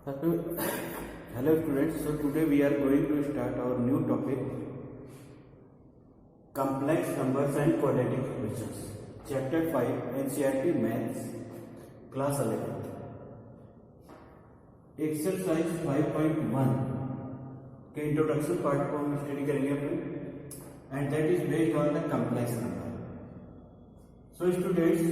Hello students, so today we are going to start our new topic, complex numbers and quadratic equations, chapter 5 NCERT Maths, class 11, exercise 5.1 के introduction part को हम study करेंगे अपने, and that is based on the complex number. So students,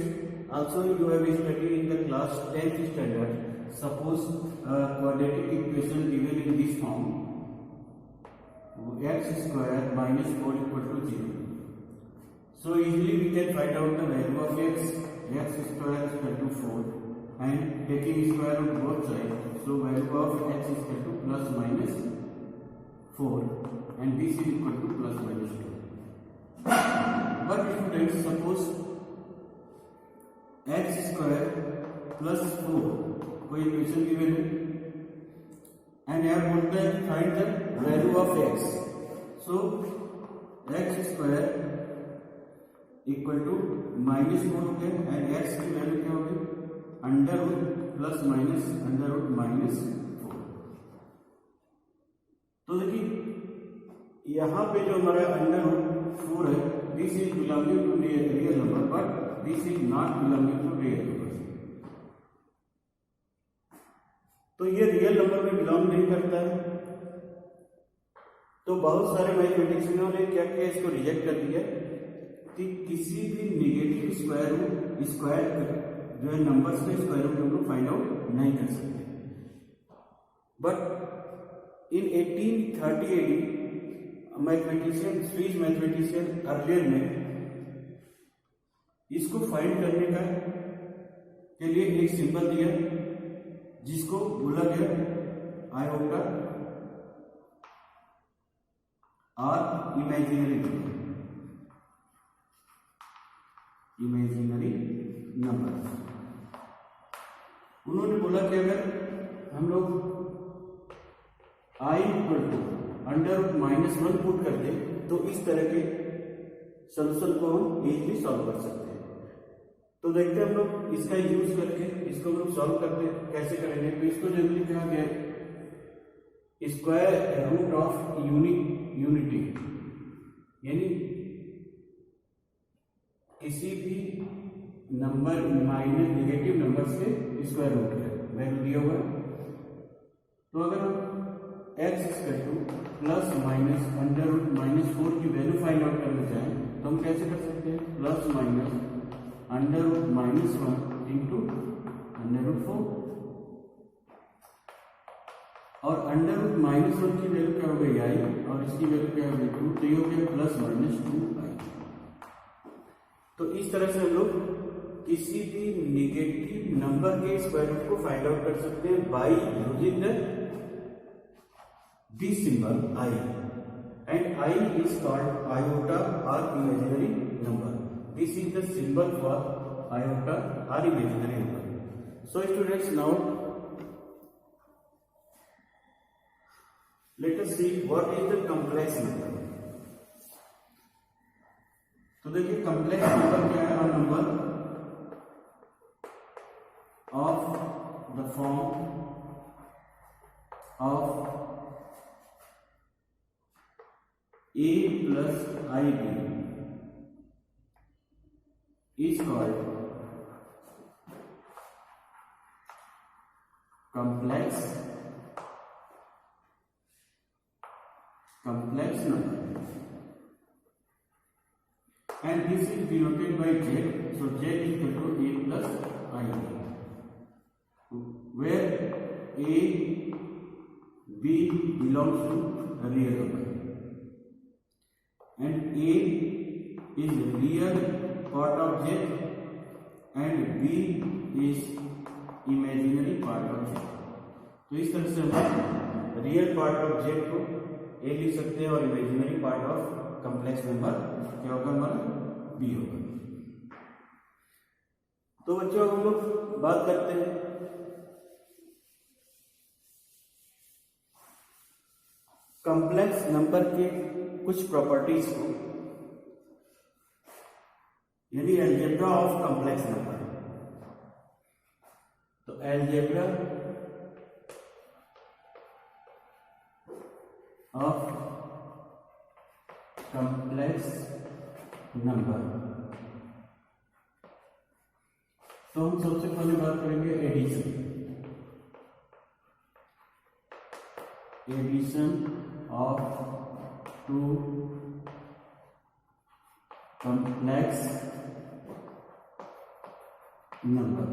also you have studied in the class 10th standard. Suppose a quadratic equation given in this form, x square minus 4 equal to 0. So easily we can find out the value of x. X square is equal to 4, and taking square root both sides, so value of x is equal to plus minus 4, and this is equal to plus minus 2. But students, suppose x square plus 4 कोई equation given है, and यहाँ बोलते हैं find the value of x. So x square equal to minus 4 हो गया, and x की value क्या होगी, under root plus minus under root minus 4. तो देखिए यहाँ पे जो हमारा अंडर रूट 4 है, this is belonging to real number, but this is not belonging to real number. तो ये रियल नंबर में बिलोंग नहीं करता है. तो बहुत सारे मैथमेटिशियनों ने क्या किया, इसको रिजेक्ट कर दिया कि किसी भी नेगेटिव स्क्वायर जो है नंबर्स का स्क्वायर रूट हम लोग फाइंड आउट नहीं कर सकते. But in 1830 AD mathematician, Swiss mathematician earlier ने इसको फाइंड करने का के लिए एक सिंबल दिया जिसको बोला गया आयोटा और इमेजिनरी नंबर. उन्होंने बोला कि अगर हम लोग i equal to under root minus 1 put कर दे तो इस तरह के सोल्यूशन को हम इजीली सॉल्व कर सकते हैं. तो देखते हैं हम लोग इसका यूज करके इसको हम लोग सॉल्व करते हैं. कैसे करेंगे, तो इसको जनरली कहा गया स्क्वायर रूट ऑफ यूनिटी, यानी किसी भी नंबर माइनस नेगेटिव नंबर से स्क्वायर रूट का वैल्यू दिया हुआ है. तो अगर हम x equal two plus minus under root minus 4 की वैल्यू फाइंड आउट करना चाहें तो हम कैसे कर सकते हैं, plus minus under root minus 1 into under root 4, और अंडर रूट माइनस 1 की वैल्यू क्या हो गई i, और इसकी वैल्यू क्या हो गई 2, तो ये हो गया प्लस माइनस 2i. तो इस तरह से हम लोग किसी भी नेगेटिव नंबर के स्क्वायर रूट को फाइंड आउट कर सकते हैं by using this symbol i, and i is called iota और imaginary number. This is the symbol for iota or imaginary number. So students, now let us see what is the complex number. तो देखिए complex number क्या है, और number of the form of a plus ib is called complex number, and this is denoted by z. So z is equal to a plus ib, where a, b belongs to a real number, and a is real part of z and b is imaginary part of z. तो इस तरह से हम real part of z को a लिख सकते हैं और imaginary part of complex number क्या होगा हमारा b होगा. तो बच्चों हम लोग बात करते हैं कॉम्प्लेक्स नंबर के कुछ प्रॉपर्टीज को, यानी अलजेब्रा ऑफ कॉम्प्लेक्स नंबर. तो अलजेब्रा ऑफ कॉम्प्लेक्स नंबर। तो हम सबसे पहले बात करेंगे addition of to complex number.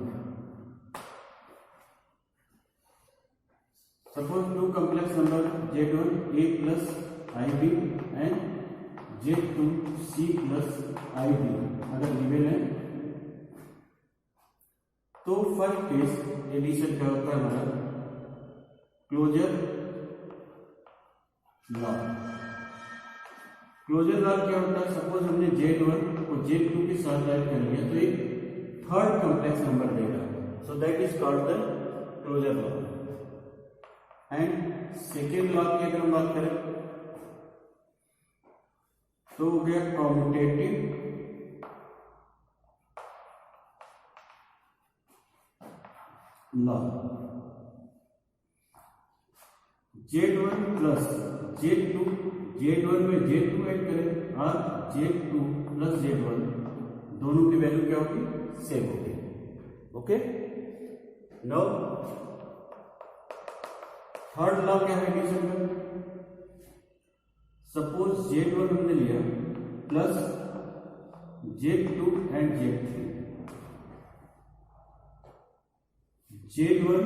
Suppose to complex number Z1 A plus IB and Z2 C plus IB अगर गिवन है तो फर्स्ट केस एडिशन क्या होता है हमारा क्लोजर लॉ। क्लोजर लॉ क्या होता है, सपोज हमने Z1 को Z2 के साथ ऐड कर लिया तो एक थर्ड कॉम्प्लेक्स नंबर देगा, so that is called the closure law. And second law की अगर हम बात करें तो हो गया commutative law. Z1 plus Z2, Z1 में Z2 ऐड करें और Z2 प्लस Z1 दोनों की वैल्यू क्या होगी, सेम होगी। ओके, नाउ थर्ड लॉ क्या है एडिशन का, सपोज Z1 हमने लिया plus Z2 and Z3। Z1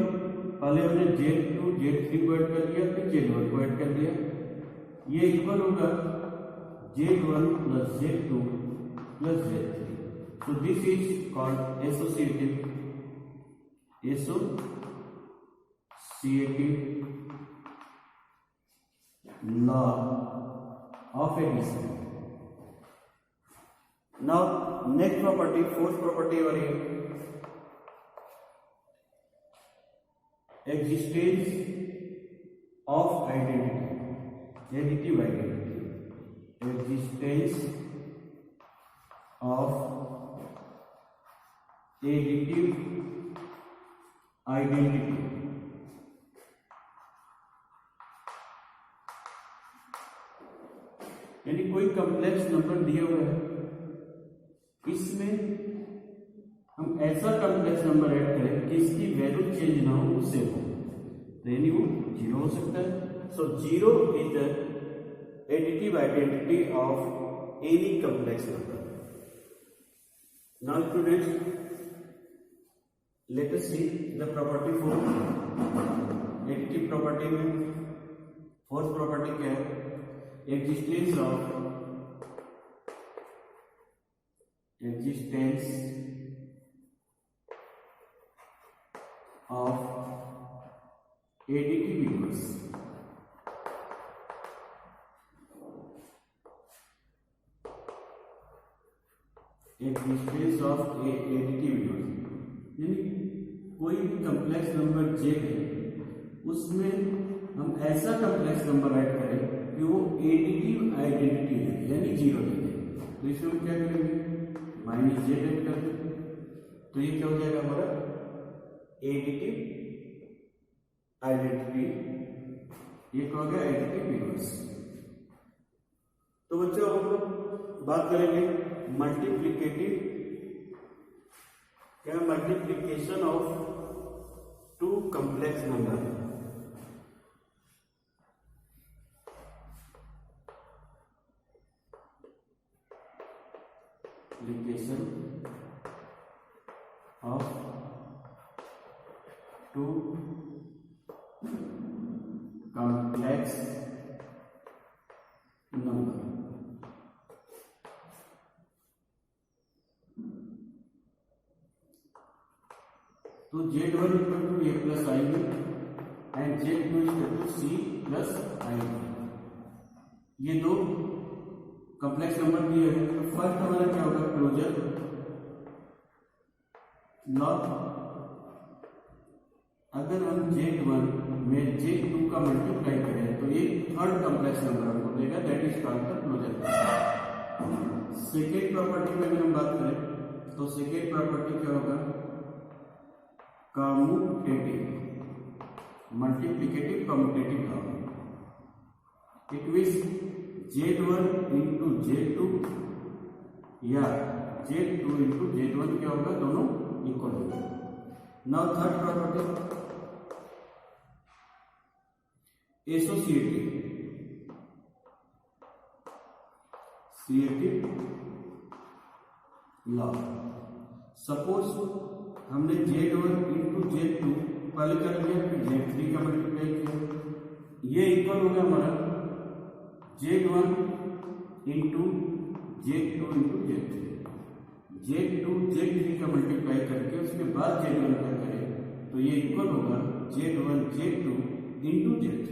पहले हमने Z2 Z3 को ऐड कर लिया, फिर Z1 को ऐड कर दिया, ये इक्वल होगा Z1 plus Z2 plus Z3। So this is called associative law of addition. Now next property, fourth property और existence of identity, additive identity, existence of additive identity। यानी कोई कॉम्प्लेक्स नंबर दिया हुआ है, इसमें हम ऐसा कॉम्प्लेक्स नंबर ऐड करें कि इसकी वैल्यू चेंज ना हो, उससे हो, यानी वो जीरो हो सकता है। So zero is the additive identity of any complex number. Now students let us see the property for additive property में फोर्थ प्रॉपर्टी क्या है, existence of additive universe। existence of additive universe यानी कोई भी complex number J है, उसमें हम ऐसा कॉम्प्लेक्स नंबर ऐड करें कि वो एडिटिव आइडेंटिटी है, यानी जीरो है। तो इसमें हम क्या करेंगे, माइनस Z ऐड कर दें, तो ये क्या हो जाएगा हमारा एडिटिव आइडेंटिटी, ये क्या हो गया एडिटिव यूनिवर्स। तो बच्चों हम लोग बात करेंगे मल्टीप्लिकेटिव, क्या multiplication of to complex number. multiplication of two complex number। तो Z1 equal to A plus I and Z2 equal to C plus I। ये दो कॉम्प्लेक्स नंबर दिए हैं, तो फर्स्ट हमारा क्या होगा क्लोजर लॉ। अगर हम Z1 में Z2 का मल्टीप्लाई करें तो एक थर्ड कॉम्प्लेक्स नंबर हमको देगा, that is called the closure. Second property में अगर हम बात करें तो सेकेंड प्रॉपर्टी क्या होगा, commutative, multiplicative commutative law. It means Z1 into Z2 या Z2 इंटू Z1 क्या होगा, दोनों इक्वल होगा। Now third property, associative law. Suppose हमने Z1 इंटू Z2 पहले कर लिया, फिर Z3 का मल्टीप्लाई किया, ये इक्वल हो गया हमारा Z1 into Z2 into Z3। Z2 Z3 का मल्टीप्लाई करके उसके बाद Z1 का करें तो ये इक्वल होगा Z1 Z2 into Z3।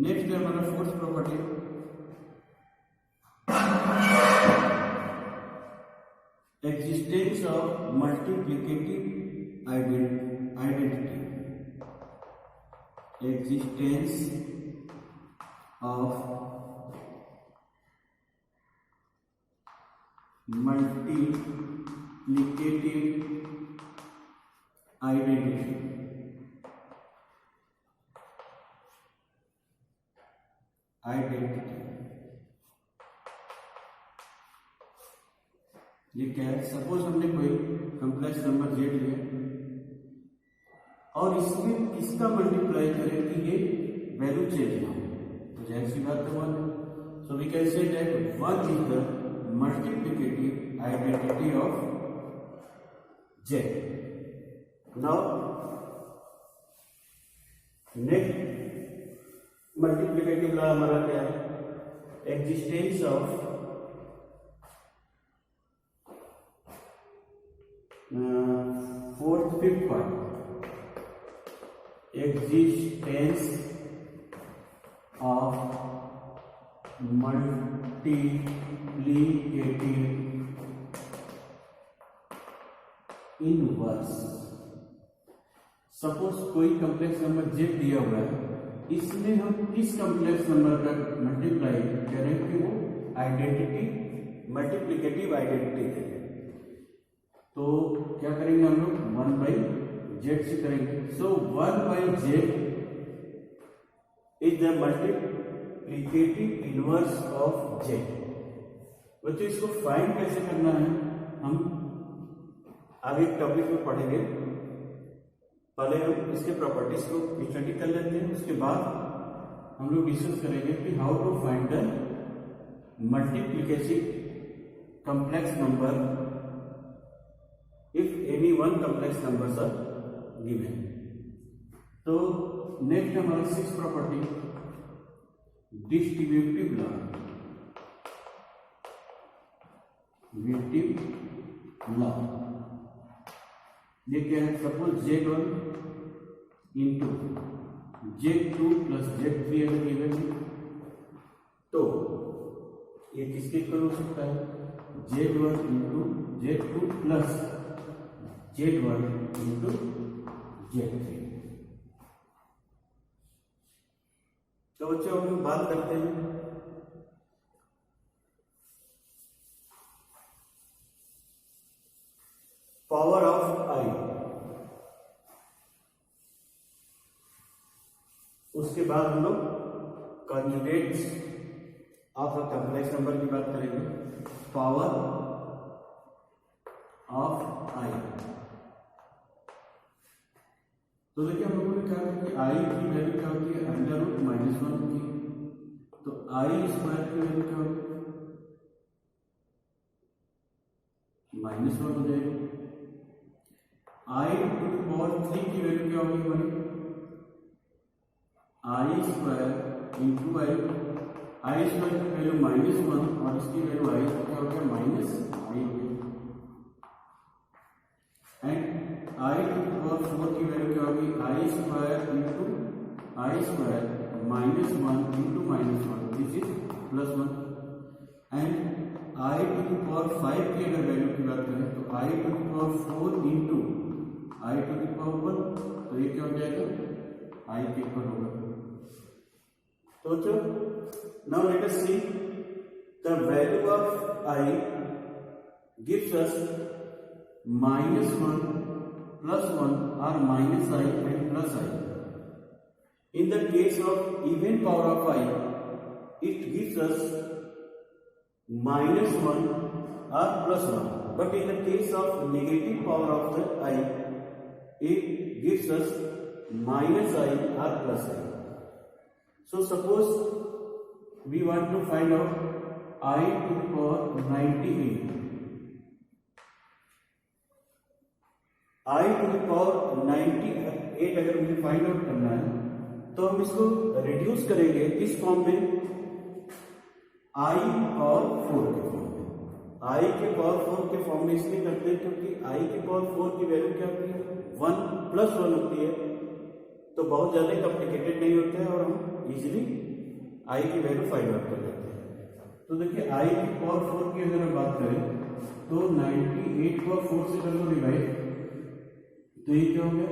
Next है हमारा fourth property, existence of multiplicative identity, existence of multiplicative identity, ये क्या है, सपोज हमने कोई कॉम्प्लेक्स नंबर Z लिया और इसमें इसका मल्टीप्लाई करें कि ये वैल्यू चेंज ना हो, तो जाहिर सी बात है 1। So we can say that 1 is the multiplicative identity of Z। Now next multiplicative law हमारा क्या है, existence of fourth fifth point, existence of multiplicative inverse. Suppose कोई कॉम्प्लेक्स नंबर Z दिया हुआ है, इसमें हम किस कॉम्प्लेक्स नंबर का मल्टीप्लाई करें कि वो आइडेंटिटी मल्टीप्लिकेटिव आइडेंटिटी है, तो क्या करेंगे हम लोग 1/Z से करेंगे। सो 1/Z is the multiplicative inverse of Z। बच्चों इसको फाइंड कैसे करना है हम आगे टॉपिक में पढ़ेंगे, पहले हम इसके प्रॉपर्टीज को स्टडी कर लेते हैं, उसके बाद हम लोग डिस्कस करेंगे कि how to find the multiplicative complex number if any one complex numbers are given। तो नेक्स्ट हमारा सिक्स प्रॉपर्टी, डिस्ट्रीब्यूटिव लॉ। ये क्या है, suppose Z1 into Z2 plus Z3 अगर गिवन तो ये किसके इक्वल हो सकता है, Z1 into Z2 plus Z1 into Z3। तो बच्चों हम बात करते हैं पावर ऑफ I। उसके बाद हम लोग conjugates of a complex number की बात करेंगे, पावर ऑफ I। तो देखिए हम लोगों ने कहा कि I की वैल्यू क्या होती है, √-1 होती है, तो I स्क्वायर की वैल्यू क्या होती है, -1 हो जाएगी। I⁻³ की वैल्यू क्या होगी हमारी, I square into I। I square की वैल्यू -1 और इसकी वैल्यू I क्या हो गया, -I हो गया। एंड I⁴ की वैल्यू क्या होगी, I square into I square -1 into -1 this is +1। And I⁵ की अगर वैल्यू की बात करें तो I⁴ इंटू I⁴ तो ये क्या हो जाएगा, I के इक्वल होगा। तो now let us see the value of I gives us -1 +1 or -I and +I। In the case of even power of I, it gives us -1 or +1. But in the case of negative power of the I, it gives us -i or +i. So suppose we want to find out I to the power 98. I to the power 98 अगर मुझे find out करना है तो हम इसको reduce करेंगे किस form में, I और 4 के फॉर्म में। I के पावर 4 के फॉर्म में इसलिए करते हैं क्योंकि I के पावर 4 की वैल्यू क्या होती है, 1 + 1 होती है, तो बहुत ज्यादा कॉम्प्लिकेटेड नहीं होता है और हम इजीली I की वैल्यू फाइंड आउट कर लेते हैं। तो देखिए I की पावर 4 की अगर हम बात करें तो 98 को 4 से कर लो डिवाइड, तो ये क्या हो गया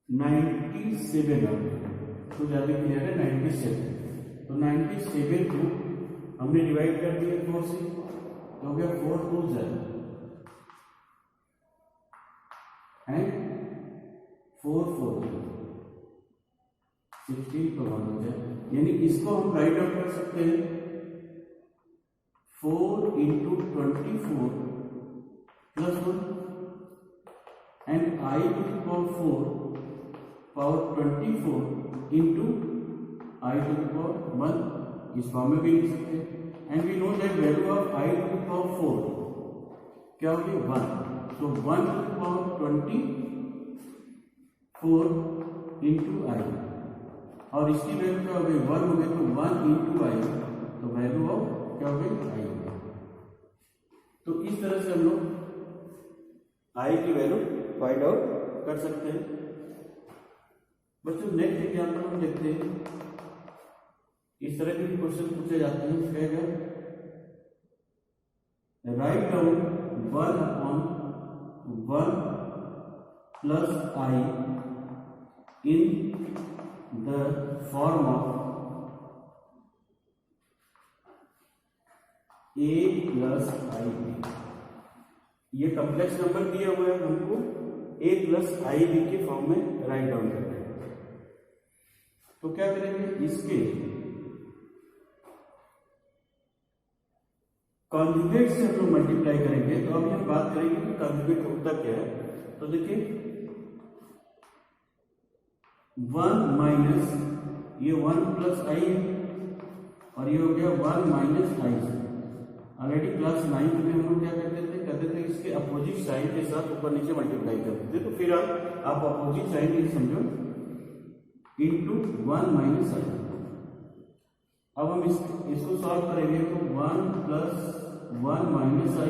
97 आ गया, तो ज्यादा क्लियर है 97। तो 97 को हमने डिवाइड कर दिया 4 से, तो हो गया 4 2 0 एंड 4 4 16 पर 1 हो जाए, यानी इसको हम राइट आउट कर सकते हैं 4 × 24 + 1 and I to the power 4 power 24 into I to the power 1, इस फॉर्म में भी लिख सकते हैं। And we know that value of I to the power 4 क्या होगी 1, so 1 to the power 24 into I, और इसकी वैल्यू क्या हो गई 1 हो गई, तो 1 into I, तो वैल्यू ऑफ क्या हो गई I हो गई। तो इस तरह से हम लोग I की वैल्यू फाइंड आउट कर सकते हैं। बच्चों नेक्स्ट एग्जाम्पल हम देखते हैं, इस तरह के भी क्वेश्चन पूछे जाते हैं। कहेगा write down 1/1 + I in the form of A + IB। ये कॉम्प्लेक्स नंबर दिया हुआ है, हमको A + IB के फॉर्म में राइट डाउन करना है। तो क्या करेंगे, इसके कॉन्जुगेट से हम लोग मल्टीप्लाई करेंगे। तो अभी हम बात करेंगे कि कॉन्जुगेट होता क्या है। तो देखिए 1 माइनस ये 1 + I और ये हो गया 1 - I। ऑलरेडी क्लास 9 में हम लोग क्या करते थे इसके अपोजिट साइन के साथ ऊपर नीचे मल्टीप्लाई करते थे। तो फिर आप अपोजिट साइन ये समझो इंटू 1 - I। अब हम इसको सॉल्व करेंगे तो 1 + 1 - I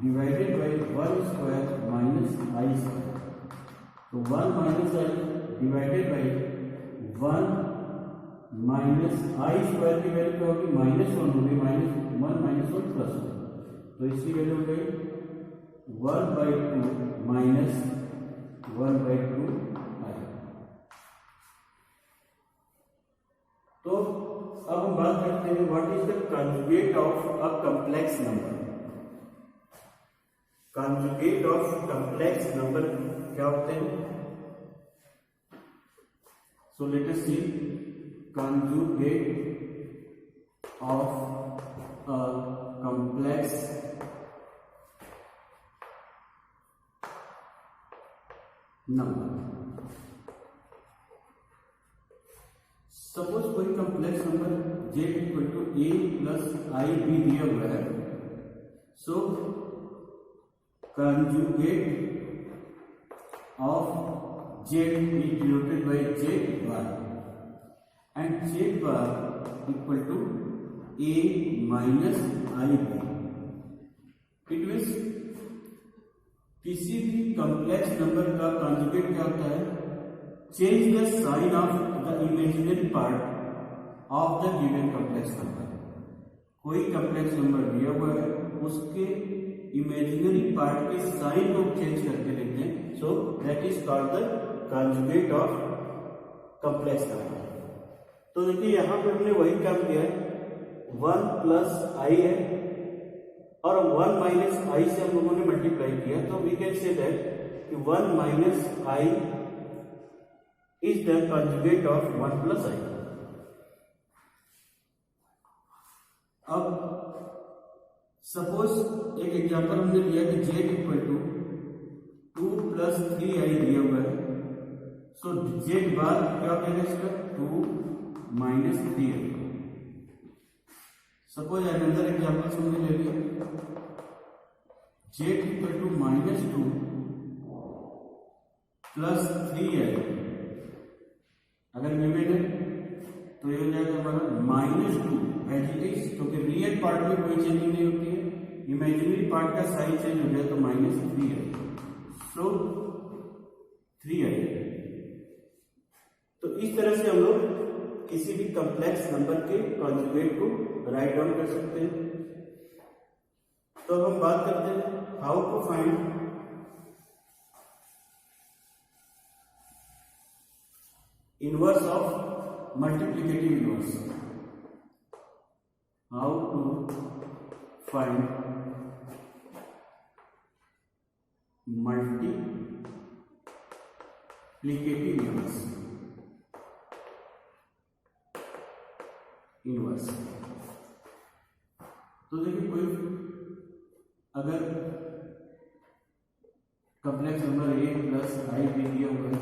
डिवाइडेड बाई 1² - I²। तो 1 - I डिवाइडेड बाई 1 - I² की वैल्यू क्या होगी -1 होगी, -1 - 1 +1, तो इसकी वैल्यू हो गई 1/2 - 1/2 I। तो अब हम बात करते हैं what is the conjugate of a complex number. Conjugate of complex number क्या होते हैं। So let us see conjugate of a complex number। Suppose कोई complex number z = a + IB दिया हुआ है। So conjugate of z is denoted by z bar and z bar equal to a minus IB। It means किसी भी complex number का conjugate क्या होता है, change the sign of the imaginary part of the given complex number. कोई complex number दिया हुआ है उसके इमेजिनरी पार्ट के साइन को चेंज करके लिखते हैं। So that is called the conjugate of complex number. तो देखिए यहां पे हमने वही काम किया है, 1 + I है और 1 - I से हम लोगों ने मल्टीप्लाई किया। तो वी कैन से दैट कि 1 minus I is the conjugate of 1 plus I. अब सपोज एक एग्जांपल हमने दिया कि z equal to 2 plus 3i दिया हुआ है, सो z बार क्या हो जाएगा इसका 2 minus 3i। Suppose another example हमने ले लिया z equal to -2 plus 3i, अगर गिवन है तो ये हो जाएगा हमारा -2 एज इट इज, क्योंकि रियल पार्ट में कोई चेंजिंग नहीं होती है, इमेजिनरी पार्ट का साइन चेंज हो जाए तो -3i, सो 3i। तो इस तरह से हम लोग किसी भी कॉम्प्लेक्स नंबर के कॉन्जुगेट को राइट डाउन कर सकते हैं। तो हम बात करते हैं how to find inverse of multiplicative inverse. How to find multiplicative inverse. तो देखिए कोई अगर कॉम्प्लेक्स नंबर a प्लस आई दे दिया हुआ है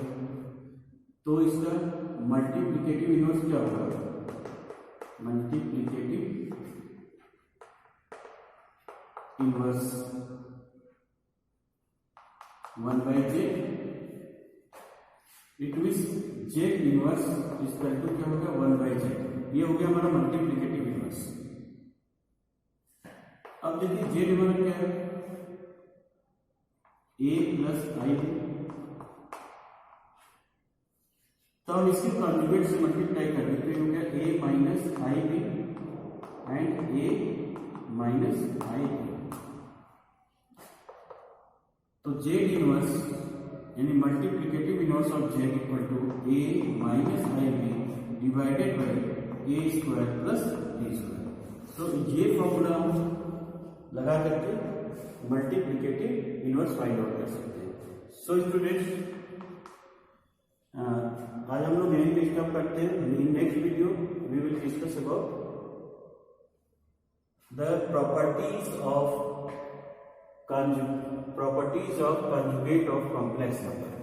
तो इसका मल्टीप्लिकेटिव इनवर्स क्या होगा, multiplicative inverse 1/j, it means j inverse equal to क्या होगा 1/j। ये हो गया हमारा मल्टीप्लिकेटिव इनवर्स। अब देखिए j इनवर्स क्या है, a प्लस आई, तो हम इसके कॉन्जुगेट से मल्टीप्लाई कर देते हैं, हो गया a minus I B and a minus I B. तो z इनवर्स यानी multiplicative inverse of z equal to a minus I B divided by a square plus b square. तो ये फॉर्मूला हम लगा करके मल्टीप्लिकेटिव इनवर्स फाइंड आउट कर सकते हैं। सो स्टूडेंट्स, आज हम लोग यहीं पे स्टॉप करते हैं। In next video we will discuss about the properties of conjugate of complex number।